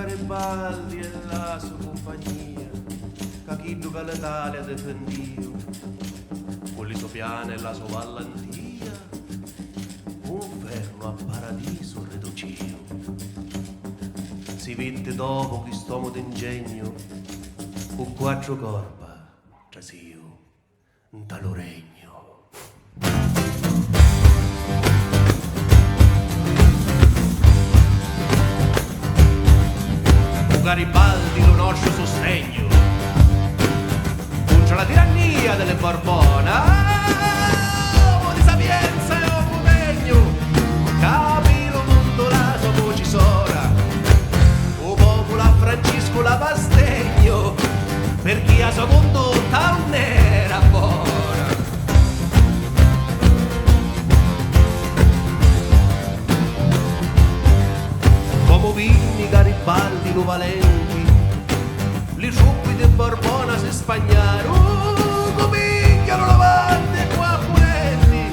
Garibaldi e la sua compagnia, che chi duca l'Italia difendio, con le sue piane e la sua vallantia, un fermo a paradiso riducio. Si vede dopo quest'uomo d'ingegno, con quattro corpa, trasio, un talo regno. Garibaldi lo nostro sostegno contro la tirannia delle Borbona, uomo di sapienza e uomo degno, capi lo mondo la sua voce sora, o popolo a Francisco la pastegno, per chi a sua condotta non era buona. Come Vinni, Garibaldi, lo valenti, li ciuppi di Borbona si spagnarono, comigliano lavante qua pulenti,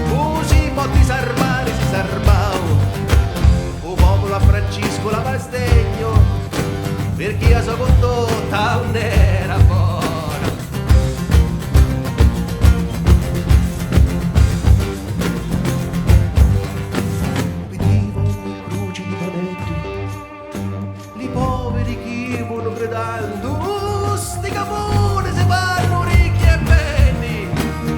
così potti sarmari si sarbao, o popolo a Francisco la pastegno, per chi a sua condotta non era buona. Gridando, sti capone si fanno ricchi e belli,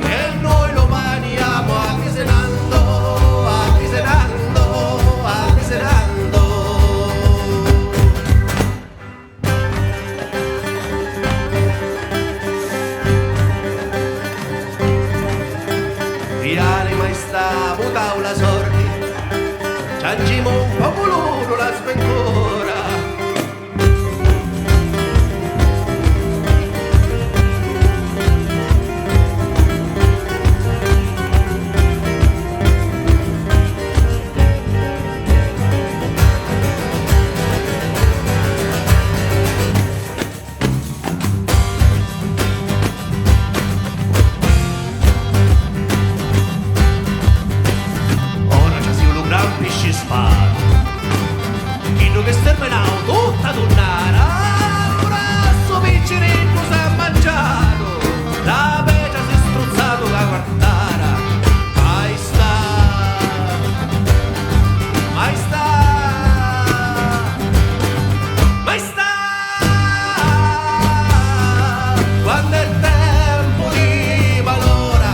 e noi lo maniamo avvicinando, avvicinando, avvicinando. Reale maestà, mutau la sorti, ciancimo un popolo la svencora. Chino che stermenao tutta tonnara, un rasso picciretto s'è mangiato, la pecia si è struzzato da guardara. Maestà, maestà, maestà, quando è tempo di malora,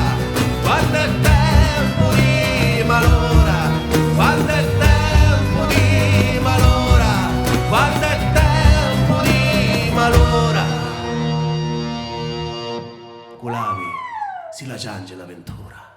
quando è tempo di malora, quando è tempo di malora, quando è tempo di malora. Culavi si la ciange l'avventura.